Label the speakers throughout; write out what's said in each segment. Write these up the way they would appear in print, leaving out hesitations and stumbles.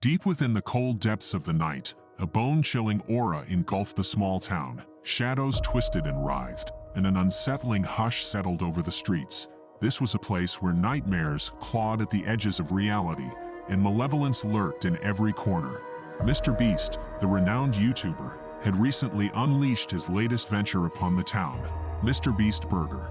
Speaker 1: Deep within the cold depths of the night, a bone-chilling aura engulfed the small town. Shadows twisted and writhed, and an unsettling hush settled over the streets. This was a place where nightmares clawed at the edges of reality, and malevolence lurked in every corner. Mr. Beast, the renowned YouTuber, had recently unleashed his latest venture upon the town, Mr. Beast Burger.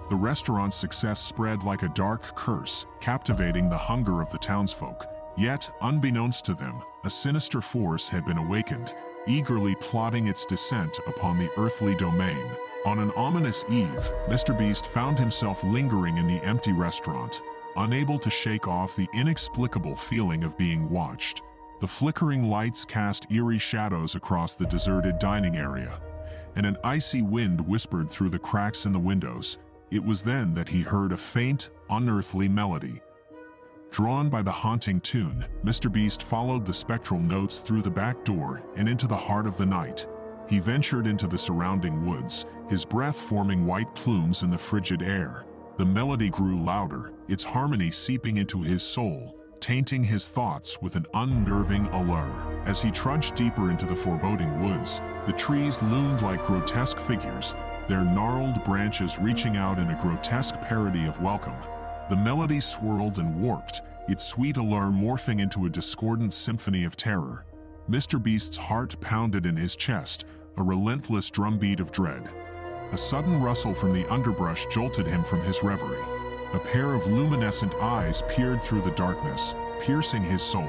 Speaker 1: The restaurant's success spread like a dark curse, captivating the hunger of the townsfolk. Yet, unbeknownst to them, a sinister force had been awakened, eagerly plotting its descent upon the earthly domain. On an ominous eve, Mr. Beast found himself lingering in the empty restaurant, unable to shake off the inexplicable feeling of being watched. The flickering lights cast eerie shadows across the deserted dining area, and an icy wind whispered through the cracks in the windows. It was then that he heard a faint, unearthly melody. Drawn by the haunting tune, Mr. Beast followed the spectral notes through the back door and into the heart of the night. He ventured into the surrounding woods, his breath forming white plumes in the frigid air. The melody grew louder, its harmony seeping into his soul, tainting his thoughts with an unnerving allure. As he trudged deeper into the foreboding woods, the trees loomed like grotesque figures, their gnarled branches reaching out in a grotesque parody of welcome. The melody swirled and warped, its sweet allure morphing into a discordant symphony of terror. Mr. Beast's heart pounded in his chest, a relentless drumbeat of dread. A sudden rustle from the underbrush jolted him from his reverie. A pair of luminescent eyes peered through the darkness, piercing his soul.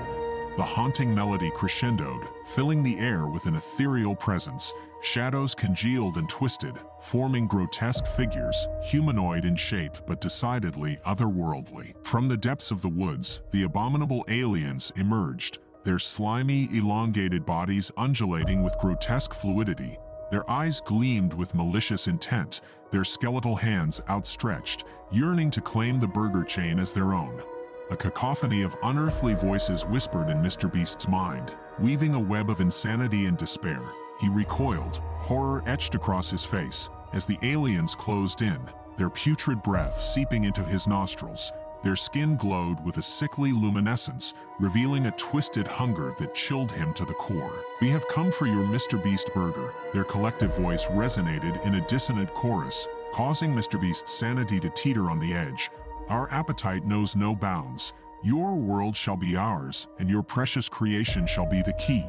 Speaker 1: The haunting melody crescendoed, filling the air with an ethereal presence. Shadows congealed and twisted, forming grotesque figures, humanoid in shape but decidedly otherworldly. From the depths of the woods, the abominable aliens emerged, their slimy, elongated bodies undulating with grotesque fluidity. Their eyes gleamed with malicious intent, their skeletal hands outstretched, yearning to claim the burger chain as their own. A cacophony of unearthly voices whispered in Mr. Beast's mind, weaving a web of insanity and despair. He recoiled, horror etched across his face, as the aliens closed in, their putrid breath seeping into his nostrils. Their skin glowed with a sickly luminescence, revealing a twisted hunger that chilled him to the core. "We have come for your Mr. Beast burger," their collective voice resonated in a dissonant chorus, causing Mr. Beast's sanity to teeter on the edge. "Our appetite knows no bounds. Your world shall be ours, and your precious creation shall be the key."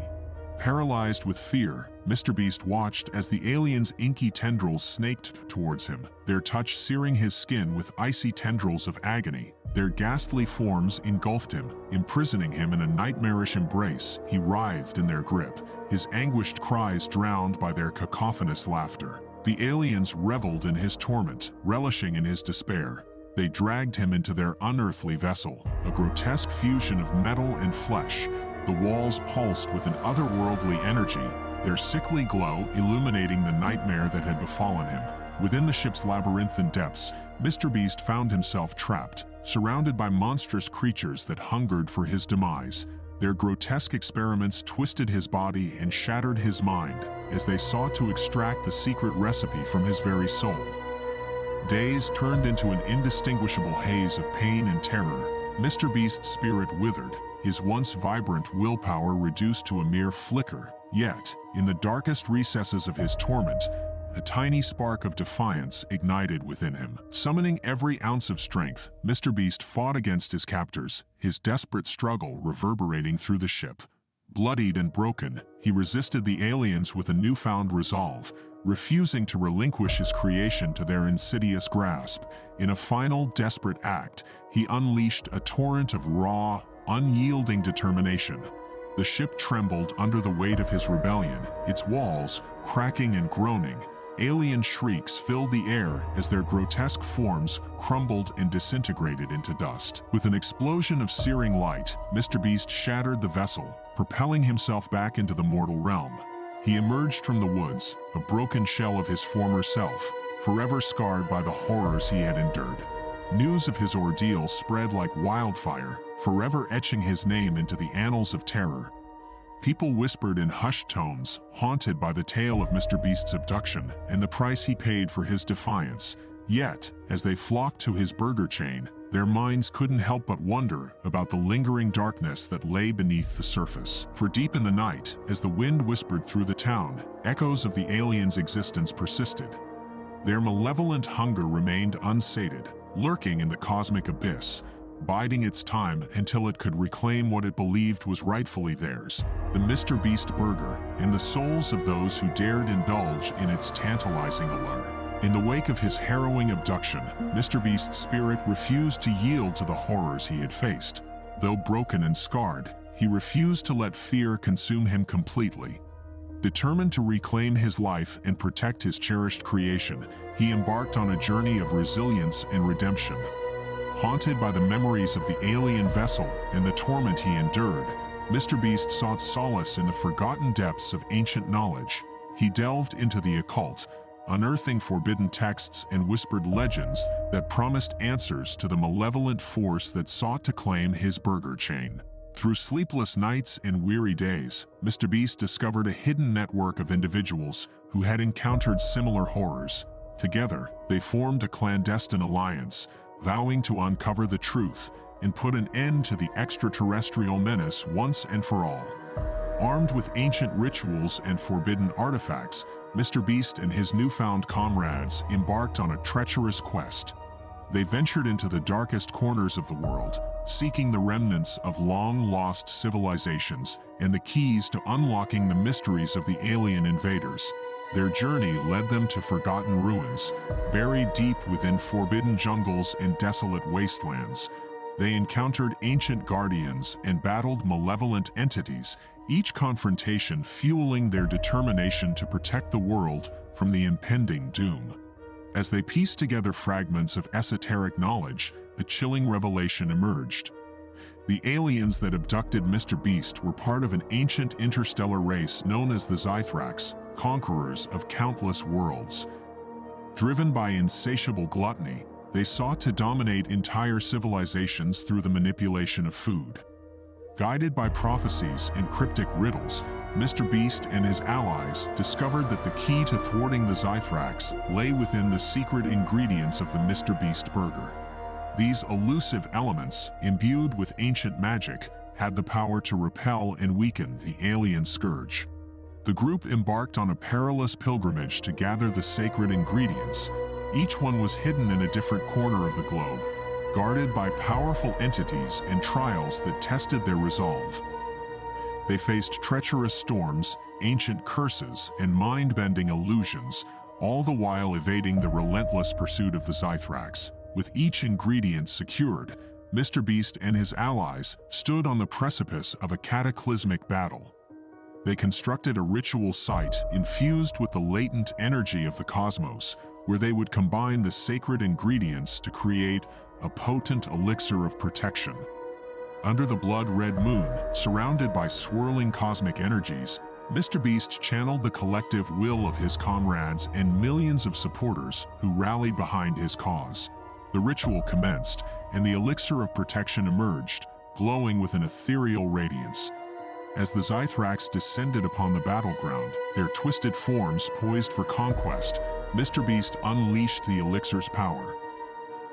Speaker 1: Paralyzed with fear, Mr. Beast watched as the aliens' inky tendrils snaked towards him, their touch searing his skin with icy tendrils of agony. Their ghastly forms engulfed him, imprisoning him in a nightmarish embrace. He writhed in their grip, his anguished cries drowned by their cacophonous laughter. The aliens reveled in his torment, relishing in his despair. They dragged him into their unearthly vessel, a grotesque fusion of metal and flesh. The walls pulsed with an otherworldly energy, their sickly glow illuminating the nightmare that had befallen him. Within the ship's labyrinthine depths, Mr. Beast found himself trapped, surrounded by monstrous creatures that hungered for his demise. Their grotesque experiments twisted his body and shattered his mind as they sought to extract the secret recipe from his very soul. Days turned into an indistinguishable haze of pain and terror. Mr. Beast's spirit withered, his once vibrant willpower reduced to a mere flicker. Yet, in the darkest recesses of his torment, a tiny spark of defiance ignited within him. Summoning every ounce of strength, Mr. Beast fought against his captors, his desperate struggle reverberating through the ship. Bloodied and broken, he resisted the aliens with a newfound resolve, refusing to relinquish his creation to their insidious grasp. In a final, desperate act, he unleashed a torrent of raw, unyielding determination. The ship trembled under the weight of his rebellion, its walls cracking and groaning. Alien shrieks filled the air as their grotesque forms crumbled and disintegrated into dust. With an explosion of searing light, Mr. Beast shattered the vessel, propelling himself back into the mortal realm. He emerged from the woods, a broken shell of his former self, forever scarred by the horrors he had endured. News of his ordeal spread like wildfire, forever etching his name into the annals of terror. People whispered in hushed tones, haunted by the tale of Mr. Beast's abduction and the price he paid for his defiance. Yet, as they flocked to his burger chain, Their minds couldn't help but wonder about the lingering darkness that lay beneath the surface. For deep in the night, as the wind whispered through the town, echoes of the aliens' existence persisted. Their malevolent hunger remained unsated, lurking in the cosmic abyss, biding its time until it could reclaim what it believed was rightfully theirs, the Mr. Beast burger, and the souls of those who dared indulge in its tantalizing allure. In the wake of his harrowing abduction, Mr. Beast's spirit refused to yield to the horrors he had faced. Though broken and scarred, he refused to let fear consume him completely. Determined to reclaim his life and protect his cherished creation, he embarked on a journey of resilience and redemption. Haunted by the memories of the alien vessel and the torment he endured, Mr. Beast sought solace in the forgotten depths of ancient knowledge. He delved into the occult, unearthing forbidden texts and whispered legends that promised answers to the malevolent force that sought to claim his burger chain. Through sleepless nights and weary days, Mr. Beast discovered a hidden network of individuals who had encountered similar horrors. Together, they formed a clandestine alliance, vowing to uncover the truth and put an end to the extraterrestrial menace once and for all. Armed with ancient rituals and forbidden artifacts, Mr. Beast and his newfound comrades embarked on a treacherous quest. They ventured into the darkest corners of the world, seeking the remnants of long-lost civilizations and the keys to unlocking the mysteries of the alien invaders. Their journey led them to forgotten ruins, buried deep within forbidden jungles and desolate wastelands. They encountered ancient guardians and battled malevolent entities, each confrontation fueling their determination to protect the world from the impending doom. As they pieced together fragments of esoteric knowledge, a chilling revelation emerged. The aliens that abducted Mr. Beast were part of an ancient interstellar race known as the Zythrax, conquerors of countless worlds. Driven by insatiable gluttony, they sought to dominate entire civilizations through the manipulation of food. Guided by prophecies and cryptic riddles, Mr. Beast and his allies discovered that the key to thwarting the Zythrax lay within the secret ingredients of the Mr. Beast burger. These elusive elements, imbued with ancient magic, had the power to repel and weaken the alien scourge. The group embarked on a perilous pilgrimage to gather the sacred ingredients. Each one was hidden in a different corner of the globe, guarded by powerful entities and trials that tested their resolve. They faced treacherous storms, ancient curses, and mind-bending illusions, all the while evading the relentless pursuit of the Zythrax. With each ingredient secured, Mr. Beast and his allies stood on the precipice of a cataclysmic battle. They constructed a ritual site infused with the latent energy of the cosmos, where they would combine the sacred ingredients to create a potent elixir of protection. Under the blood-red moon, surrounded by swirling cosmic energies, Mr. Beast channeled the collective will of his comrades and millions of supporters who rallied behind his cause. The ritual commenced, and the elixir of protection emerged, glowing with an ethereal radiance. As the Zythrax descended upon the battleground, their twisted forms poised for conquest, Mr. Beast unleashed the elixir's power.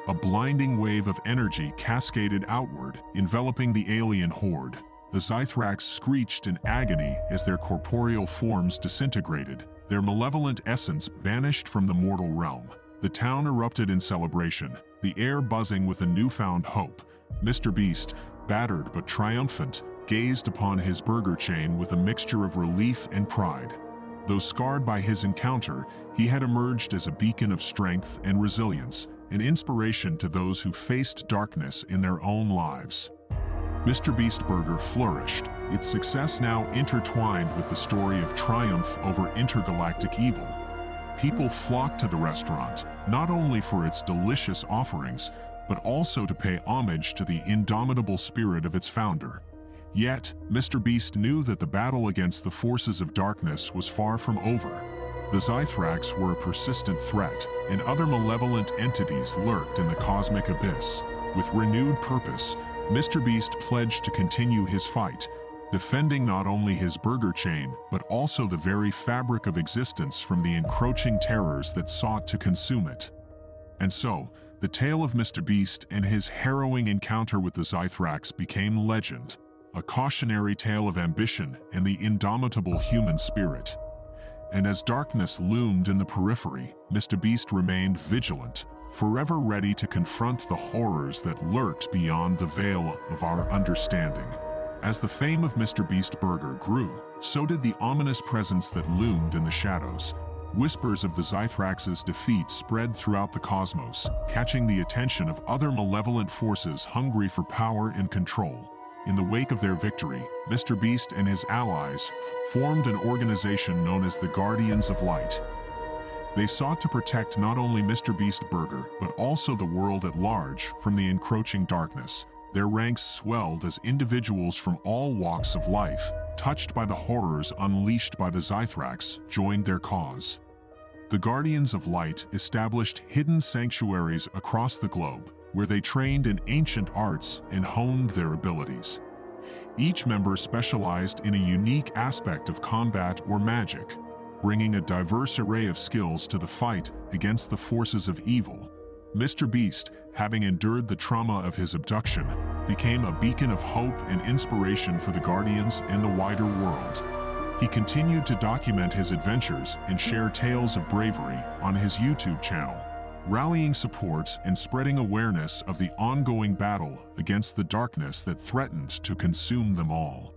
Speaker 1: A blinding wave of energy cascaded outward, enveloping the alien horde. The Zythrax screeched in agony as their corporeal forms disintegrated. Their malevolent essence vanished from the mortal realm. The town erupted in celebration, the air buzzing with a newfound hope. Mr. Beast, battered but triumphant, gazed upon his burger chain with a mixture of relief and pride. Though scarred by his encounter, he had emerged as a beacon of strength and resilience, an inspiration to those who faced darkness in their own lives. Mr. Beast Burger flourished, its success now intertwined with the story of triumph over intergalactic evil. People flocked to the restaurant, not only for its delicious offerings, but also to pay homage to the indomitable spirit of its founder. Yet, Mr. Beast knew that the battle against the forces of darkness was far from over. The Zythrax were a persistent threat, and other malevolent entities lurked in the cosmic abyss. With renewed purpose, Mr. Beast pledged to continue his fight, defending not only his burger chain, but also the very fabric of existence from the encroaching terrors that sought to consume it. And so, The tale of Mr. Beast and his harrowing encounter with the Zythrax became legend, a cautionary tale of ambition and the indomitable human spirit. And as darkness loomed in the periphery, Mr. Beast remained vigilant, forever ready to confront the horrors that lurked beyond the veil of our understanding. As the fame of Mr. Beast Burger grew, so did the ominous presence that loomed in the shadows. Whispers of the Zythrax's defeat spread throughout the cosmos, catching the attention of other malevolent forces hungry for power and control. In the wake of their victory, Mr. Beast and his allies formed an organization known as the Guardians of Light. They sought to protect not only Mr. Beast Burger, but also the world at large from the encroaching darkness. Their ranks swelled as individuals from all walks of life, touched by the horrors unleashed by the Zythrax, joined their cause. The Guardians of Light established hidden sanctuaries across the globe, where they trained in ancient arts and honed their abilities. Each member specialized in a unique aspect of combat or magic, bringing a diverse array of skills to the fight against the forces of evil. Mr. Beast, having endured the trauma of his abduction, became a beacon of hope and inspiration for the Guardians and the wider world. He continued to document his adventures and share tales of bravery on his YouTube channel, rallying support and spreading awareness of the ongoing battle against the darkness that threatened to consume them all.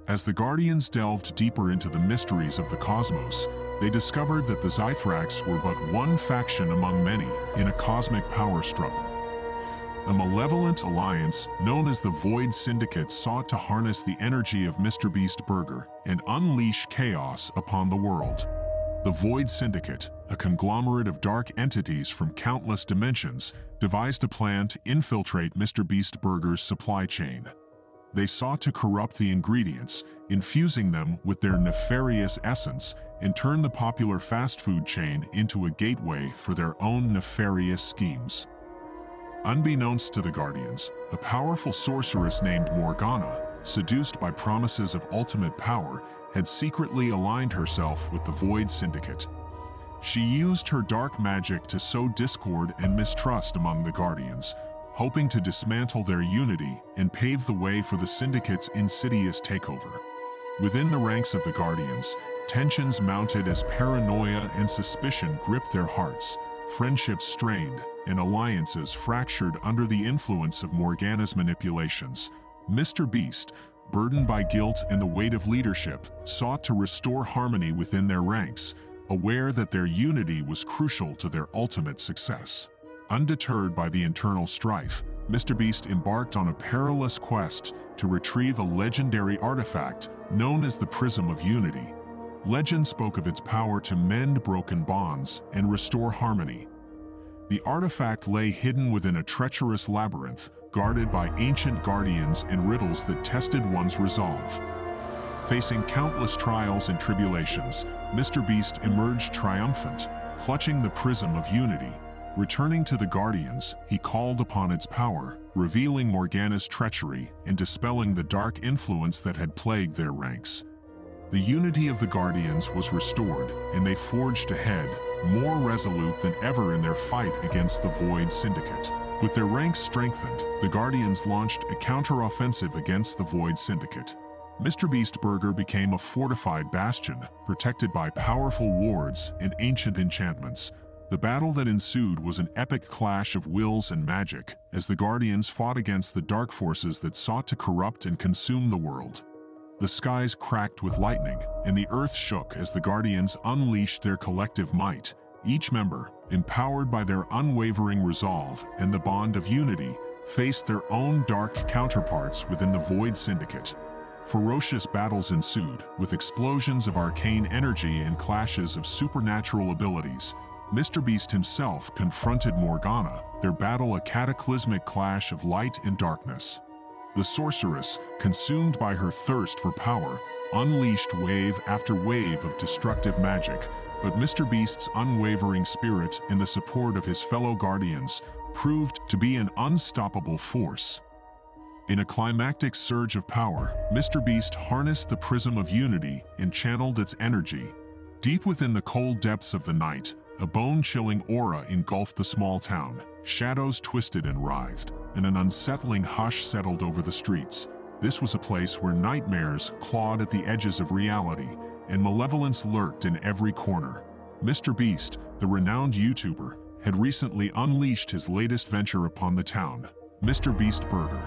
Speaker 1: As the Guardians delved deeper into the mysteries of the cosmos, they discovered that the Zythrax were but one faction among many in a cosmic power struggle. A malevolent alliance known as the Void Syndicate sought to harness the energy of Mr. Beast Burger and unleash chaos upon the world. The Void Syndicate, a conglomerate of dark entities from countless dimensions, devised a plan to infiltrate Mr. Beast Burger's supply chain. They sought to corrupt the ingredients, infusing them with their nefarious essence, and turn the popular fast food chain into a gateway for their own nefarious schemes. Unbeknownst to the Guardians, a powerful sorceress named Morgana, seduced by promises of ultimate power, had secretly aligned herself with the Void Syndicate. She used her dark magic to sow discord and mistrust among the Guardians, hoping to dismantle their unity and pave the way for the Syndicate's insidious takeover. Within the ranks of the Guardians, tensions mounted as paranoia and suspicion gripped their hearts, friendships strained, and alliances fractured under the influence of Morgana's manipulations. Mr. Beast, burdened by guilt and the weight of leadership, sought to restore harmony within their ranks, aware that their unity was crucial to their ultimate success. Undeterred by the internal strife, Mr. Beast embarked on a perilous quest to retrieve a legendary artifact known as the Prism of Unity. Legend spoke of its power to mend broken bonds and restore harmony. The artifact lay hidden within a treacherous labyrinth, guarded by ancient guardians and riddles that tested one's resolve. Facing countless trials and tribulations, Mr. Beast emerged triumphant, clutching the Prism of Unity. Returning to the Guardians, he called upon its power, revealing Morgana's treachery and dispelling the dark influence that had plagued their ranks. The unity of the Guardians was restored, and they forged ahead, more resolute than ever in their fight against the Void Syndicate. With their ranks strengthened, the Guardians launched a counter-offensive against the Void Syndicate. Mr. Beast Burger became a fortified bastion, protected by powerful wards and ancient enchantments. The battle that ensued was an epic clash of wills and magic, as the Guardians fought against the dark forces that sought to corrupt and consume the world. The skies cracked with lightning, and the earth shook as the Guardians unleashed their collective might. Each member, empowered by their unwavering resolve and the bond of unity, faced their own dark counterparts within the Void Syndicate. Ferocious battles ensued, with explosions of arcane energy and clashes of supernatural abilities. Mr. Beast himself confronted Morgana, their battle a cataclysmic clash of light and darkness. The sorceress, consumed by her thirst for power, unleashed wave after wave of destructive magic, but Mr. Beast's unwavering spirit and the support of his fellow Guardians proved to be an unstoppable force. In a climactic surge of power, Mr. Beast harnessed the Prism of Unity and channeled its energy. Deep within the cold depths of the night, a bone-chilling aura engulfed the small town, shadows twisted and writhed, and an unsettling hush settled over the streets. This was a place where nightmares clawed at the edges of reality, and malevolence lurked in every corner. Mr. Beast, the renowned YouTuber, had recently unleashed his latest venture upon the town, Mr. Beast Burger.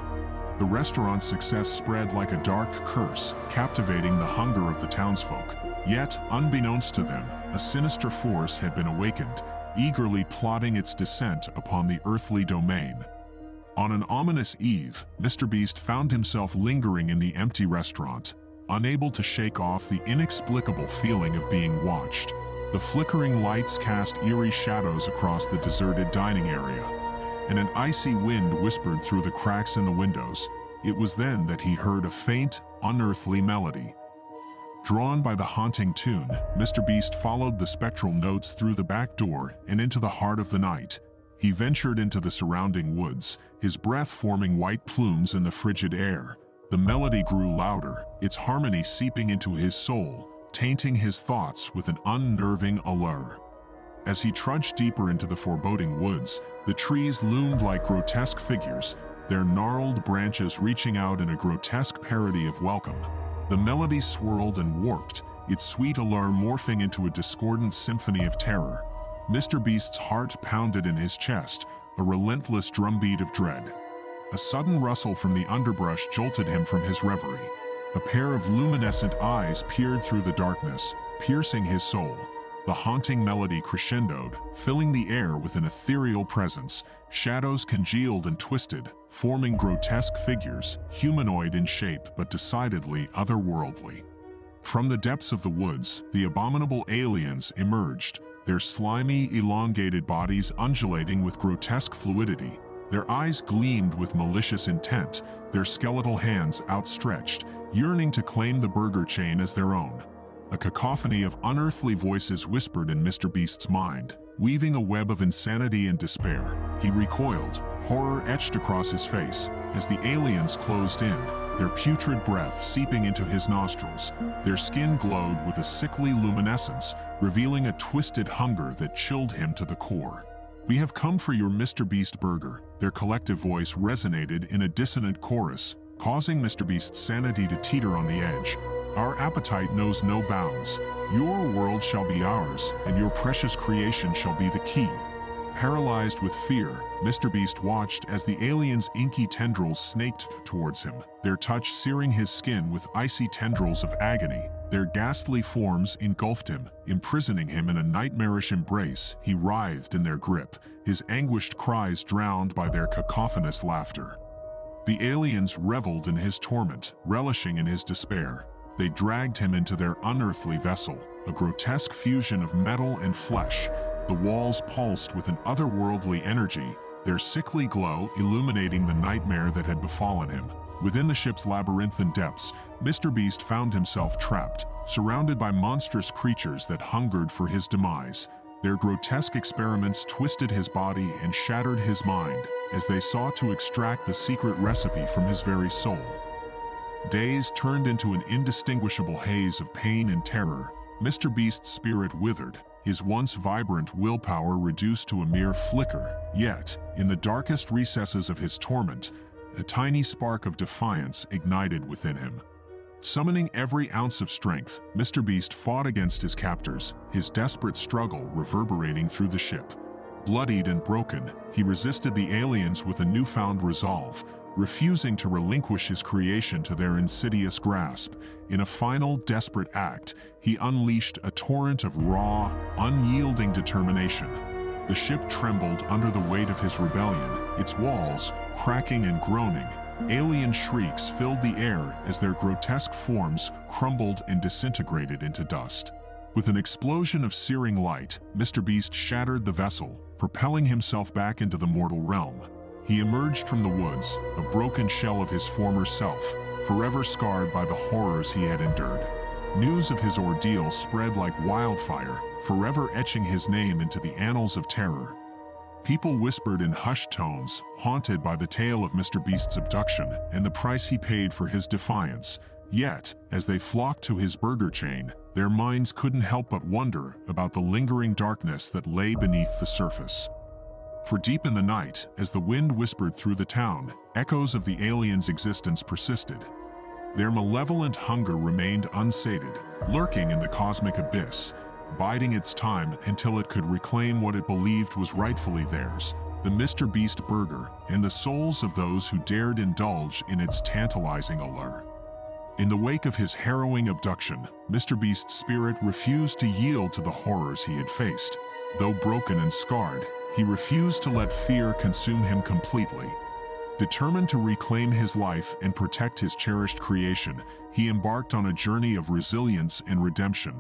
Speaker 1: The restaurant's success spread like a dark curse, captivating the hunger of the townsfolk. Yet, unbeknownst to them, a sinister force had been awakened, eagerly plotting its descent upon the earthly domain. On an ominous eve, Mr. Beast found himself lingering in the empty restaurant, unable to shake off the inexplicable feeling of being watched. The flickering lights cast eerie shadows across the deserted dining area, and an icy wind whispered through the cracks in the windows. It was then that he heard a faint, unearthly melody. Drawn by the haunting tune, Mr. Beast followed the spectral notes through the back door and into the heart of the night. He ventured into the surrounding woods, his breath forming white plumes in the frigid air. The melody grew louder, its harmony seeping into his soul, tainting his thoughts with an unnerving allure. As he trudged deeper into the foreboding woods, the trees loomed like grotesque figures, their gnarled branches reaching out in a grotesque parody of welcome. The melody swirled and warped, its sweet allure morphing into a discordant symphony of terror. Mr. Beast's heart pounded in his chest, a relentless drumbeat of dread. A sudden rustle from the underbrush jolted him from his reverie. A pair of luminescent eyes peered through the darkness, piercing his soul. The haunting melody crescendoed, filling the air with an ethereal presence. Shadows congealed and twisted, forming grotesque figures, humanoid in shape but decidedly otherworldly. From the depths of the woods, the abominable aliens emerged, their slimy, elongated bodies undulating with grotesque fluidity. Their eyes gleamed with malicious intent, their skeletal hands outstretched, yearning to claim the burger chain as their own. A cacophony of unearthly voices whispered in Mr. Beast's mind, weaving a web of insanity and despair. He recoiled, horror etched across his face, as the aliens closed in, their putrid breath seeping into his nostrils. Their skin glowed with a sickly luminescence, revealing a twisted hunger that chilled him to the core. "We have come for your Mr. Beast Burger," their collective voice resonated in a dissonant chorus, causing Mr. Beast's sanity to teeter on the edge. "Our appetite knows no bounds. Your world shall be ours, and your precious creation shall be the key." Paralyzed with fear, Mr. Beast watched as the aliens' inky tendrils snaked towards him, their touch searing his skin with icy tendrils of agony. Their ghastly forms engulfed him, imprisoning him in a nightmarish embrace. He writhed in their grip, his anguished cries drowned by their cacophonous laughter. The aliens reveled in his torment, relishing in his despair. They dragged him into their unearthly vessel, a grotesque fusion of metal and flesh. The walls pulsed with an otherworldly energy, their sickly glow illuminating the nightmare that had befallen him. Within the ship's labyrinthine depths, Mr. Beast found himself trapped, surrounded by monstrous creatures that hungered for his demise. Their grotesque experiments twisted his body and shattered his mind, as they sought to extract the secret recipe from his very soul. Days turned into an indistinguishable haze of pain and terror. Mr. Beast's spirit withered, his once vibrant willpower reduced to a mere flicker. Yet, in the darkest recesses of his torment, a tiny spark of defiance ignited within him. Summoning every ounce of strength, Mr. Beast fought against his captors, his desperate struggle reverberating through the ship. Bloodied and broken, he resisted the aliens with a newfound resolve, refusing to relinquish his creation to their insidious grasp. In a final, desperate act, he unleashed a torrent of raw, unyielding determination. The ship trembled under the weight of his rebellion, its walls cracking and groaning. Alien shrieks filled the air as their grotesque forms crumbled and disintegrated into dust. With an explosion of searing light, Mr. Beast shattered the vessel, propelling himself back into the mortal realm. He emerged from the woods, a broken shell of his former self, forever scarred by the horrors he had endured. News of his ordeal spread like wildfire, forever etching his name into the annals of terror. People whispered in hushed tones, haunted by the tale of Mr. Beast's abduction and the price he paid for his defiance. Yet, as they flocked to his burger chain, their minds couldn't help but wonder about the lingering darkness that lay beneath the surface. For deep in the night, as the wind whispered through the town, echoes of the aliens' existence persisted. Their malevolent hunger remained unsated, lurking in the cosmic abyss, biding its time until it could reclaim what it believed was rightfully theirs, the Mr. Beast burger, and the souls of those who dared indulge in its tantalizing allure. In the wake of his harrowing abduction, Mr. Beast's spirit refused to yield to the horrors he had faced. Though broken and scarred, he refused to let fear consume him completely. Determined to reclaim his life and protect his cherished creation, he embarked on a journey of resilience and redemption.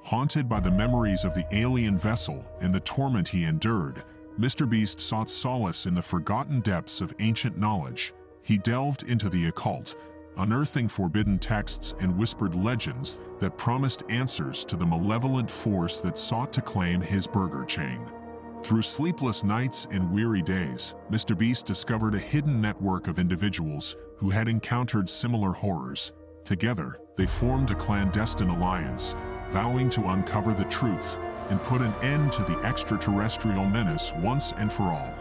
Speaker 1: Haunted by the memories of the alien vessel and the torment he endured, Mr. Beast sought solace in the forgotten depths of ancient knowledge. He delved into the occult, unearthing forbidden texts and whispered legends that promised answers to the malevolent force that sought to claim his burger chain. Through sleepless nights and weary days, Mr. Beast discovered a hidden network of individuals who had encountered similar horrors. Together, they formed a clandestine alliance, vowing to uncover the truth and put an end to the extraterrestrial menace once and for all.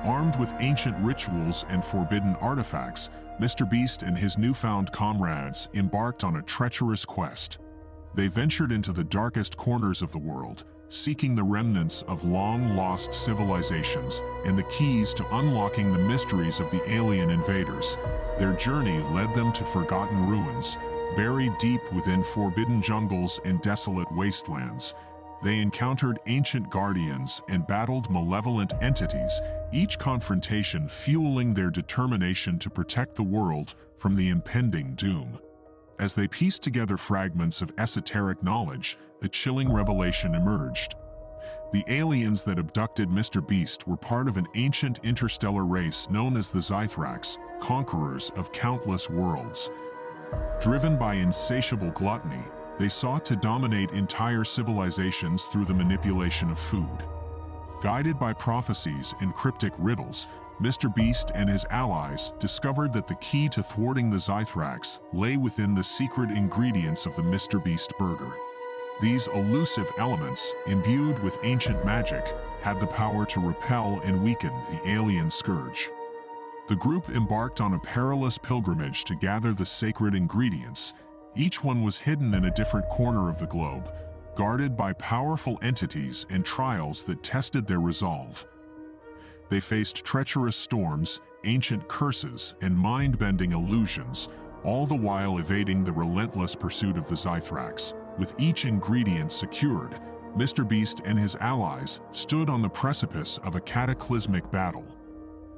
Speaker 1: Armed with ancient rituals and forbidden artifacts, Mr. Beast and his newfound comrades embarked on a treacherous quest. They ventured into the darkest corners of the world, seeking the remnants of long-lost civilizations and the keys to unlocking the mysteries of the alien invaders. Their journey led them to forgotten ruins, buried deep within forbidden jungles and desolate wastelands. They encountered ancient guardians and battled malevolent entities, each confrontation fueling their determination to protect the world from the impending doom. As they pieced together fragments of esoteric knowledge, a chilling revelation emerged. The aliens that abducted Mr. Beast were part of an ancient interstellar race known as the Zythrax, conquerors of countless worlds. Driven by insatiable gluttony, they sought to dominate entire civilizations through the manipulation of food. Guided by prophecies and cryptic riddles, Mr. Beast and his allies discovered that the key to thwarting the Zythrax lay within the secret ingredients of the Mr. Beast burger. These elusive elements, imbued with ancient magic, had the power to repel and weaken the alien scourge. The group embarked on a perilous pilgrimage to gather the sacred ingredients. Each one was hidden in a different corner of the globe, guarded by powerful entities and trials that tested their resolve. They faced treacherous storms, ancient curses, and mind-bending illusions, all the while evading the relentless pursuit of the Zythrax. With each ingredient secured, Mr. Beast and his allies stood on the precipice of a cataclysmic battle.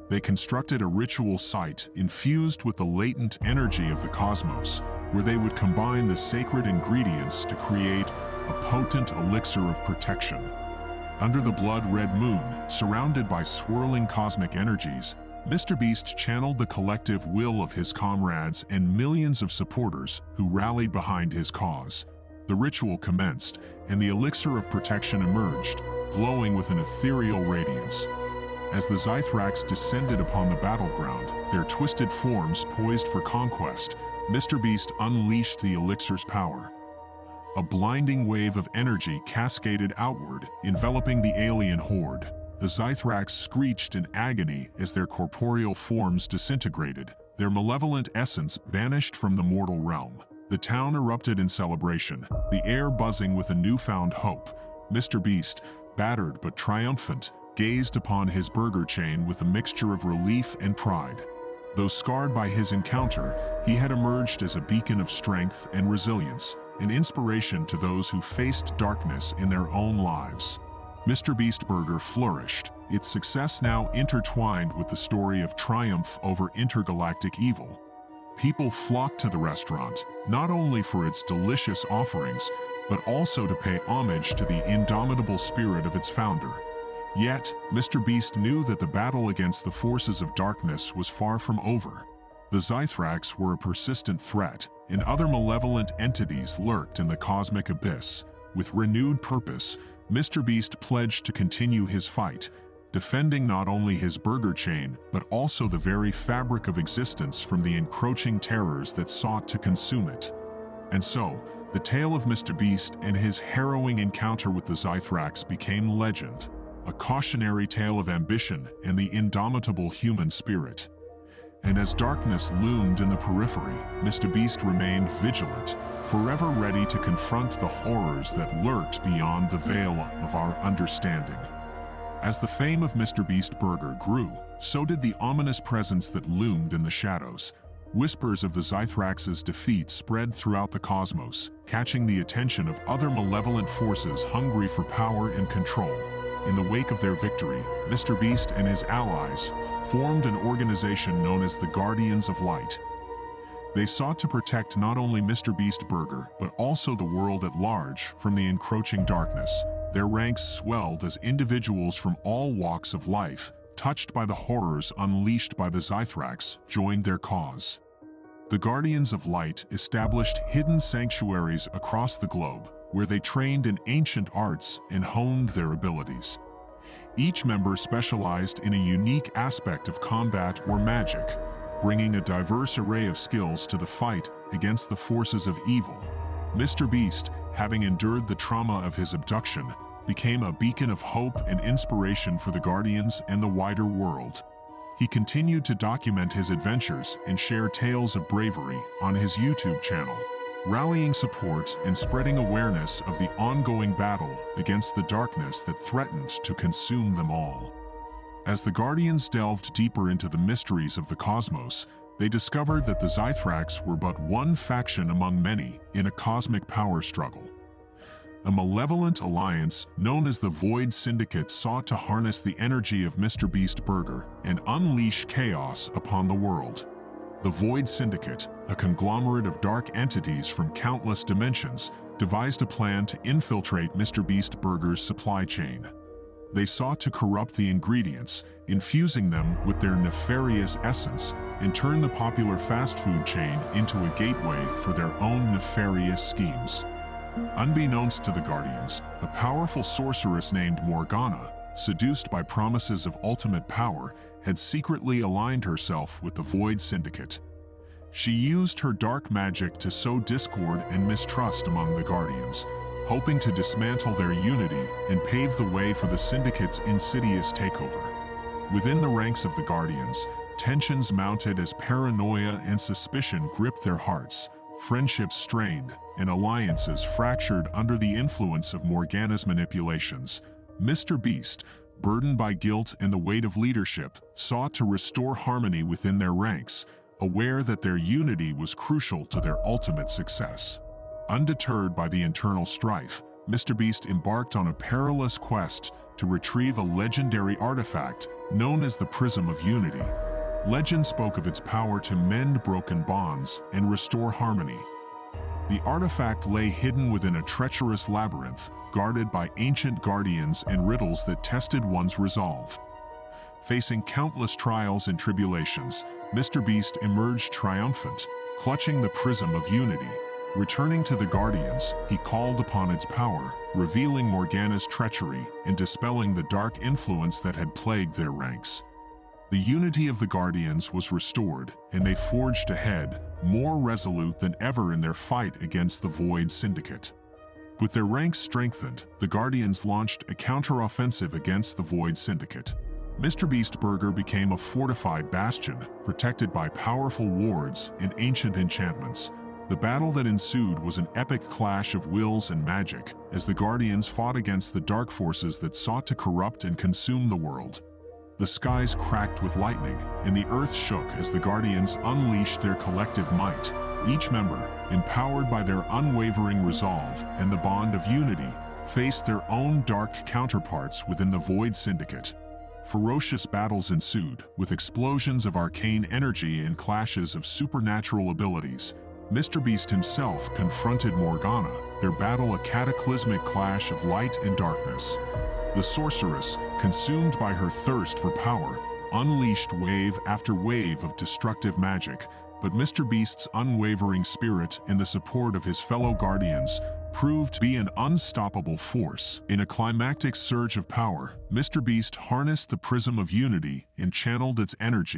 Speaker 1: They constructed a ritual site infused with the latent energy of the cosmos, where they would combine the sacred ingredients to create a potent elixir of protection. Under the blood-red moon, surrounded by swirling cosmic energies, Mr. Beast channeled the collective will of his comrades and millions of supporters who rallied behind his cause. The ritual commenced, and the elixir of protection emerged, glowing with an ethereal radiance. As the Zythrax descended upon the battleground, their twisted forms poised for conquest, Mr. Beast unleashed the elixir's power. A blinding wave of energy cascaded outward, enveloping the alien horde. The Zythrax screeched in agony as their corporeal forms disintegrated, their malevolent essence vanished from the mortal realm. The town erupted in celebration, the air buzzing with a newfound hope. Mr. Beast, battered but triumphant, gazed upon his burger chain with a mixture of relief and pride. Though scarred by his encounter, he had emerged as a beacon of strength and resilience, an inspiration to those who faced darkness in their own lives. Mr. Beast Burger flourished, its success now intertwined with the story of triumph over intergalactic evil. People flocked to the restaurant, not only for its delicious offerings, but also to pay homage to the indomitable spirit of its founder. Yet, Mr. Beast knew that the battle against the forces of darkness was far from over. The Zythrax were a persistent threat, and other malevolent entities lurked in the cosmic abyss. With renewed purpose, Mr. Beast pledged to continue his fight, defending not only his burger chain, but also the very fabric of existence from the encroaching terrors that sought to consume it. And so, the tale of Mr. Beast and his harrowing encounter with the Zythrax became legend. a cautionary tale of ambition and the indomitable human spirit. And as darkness loomed in the periphery, Mr. Beast remained vigilant, forever ready to confront the horrors that lurked beyond the veil of our understanding. As the fame of Mr. Beast Burger grew, so did the ominous presence that loomed in the shadows. Whispers of the Zythrax's defeat spread throughout the cosmos, catching the attention of other malevolent forces hungry for power and control. In the wake of their victory, Mr. Beast and his allies formed an organization known as the Guardians of Light. They sought to protect not only Mr. Beast Burger, but also the world at large from the encroaching darkness. Their ranks swelled as individuals from all walks of life, touched by the horrors unleashed by the Zythrax, joined their cause. The Guardians of Light established hidden sanctuaries across the globe, where they trained in ancient arts and honed their abilities. Each member specialized in a unique aspect of combat or magic, bringing a diverse array of skills to the fight against the forces of evil. Mr. Beast, having endured the trauma of his abduction, became a beacon of hope and inspiration for the Guardians and the wider world. He continued to document his adventures and share tales of bravery on his YouTube channel, rallying support and spreading awareness of the ongoing battle against the darkness that threatened to consume them all. As the Guardians delved deeper into the mysteries of the cosmos, they discovered that the Zythrax were but one faction among many in a cosmic power struggle. A malevolent alliance known as the Void Syndicate sought to harness the energy of Mr. Beast Burger and unleash chaos upon the world. The Void Syndicate, a conglomerate of dark entities from countless dimensions, devised a plan to infiltrate Mr. Beast Burger's supply chain. They sought to corrupt the ingredients, infusing them with their nefarious essence, and turn the popular fast food chain into a gateway for their own nefarious schemes. Unbeknownst to the Guardians, a powerful sorceress named Morgana, seduced by promises of ultimate power, had secretly aligned herself with the Void Syndicate. She used her dark magic to sow discord and mistrust among the Guardians, hoping to dismantle their unity and pave the way for the Syndicate's insidious takeover. Within the ranks of the Guardians, tensions mounted as paranoia and suspicion gripped their hearts, friendships strained, and alliances fractured under the influence of Morgana's manipulations. Mr. Beast, burdened by guilt and the weight of leadership, sought to restore harmony within their ranks, aware that their unity was crucial to their ultimate success. Undeterred by the internal strife, Mr. Beast embarked on a perilous quest to retrieve a legendary artifact known as the Prism of Unity. Legend spoke of its power to mend broken bonds and restore harmony. The artifact lay hidden within a treacherous labyrinth, guarded by ancient guardians and riddles that tested one's resolve. Facing countless trials and tribulations, Mr. Beast emerged triumphant, clutching the Prism of Unity. Returning to the Guardians, he called upon its power, revealing Morgana's treachery and dispelling the dark influence that had plagued their ranks. The unity of the Guardians was restored, and they forged ahead, more resolute than ever in their fight against the Void Syndicate. With their ranks strengthened, the Guardians launched a counter-offensive against the Void Syndicate. Mr. Beast Burger became a fortified bastion, protected by powerful wards and ancient enchantments. The battle that ensued was an epic clash of wills and magic, as the Guardians fought against the dark forces that sought to corrupt and consume the world. The skies cracked with lightning, and the earth shook as the Guardians unleashed their collective might. Each member, empowered by their unwavering resolve and the bond of unity, faced their own dark counterparts within the Void Syndicate. Ferocious battles ensued, with explosions of arcane energy and clashes of supernatural abilities. Mr. Beast himself confronted Morgana, their battle a cataclysmic clash of light and darkness. The sorceress, consumed by her thirst for power, unleashed wave after wave of destructive magic, but Mr. Beast's unwavering spirit and the support of his fellow Guardians proved to be an unstoppable force. In a climactic surge of power, Mr. Beast harnessed the Prism of Unity and channeled its energy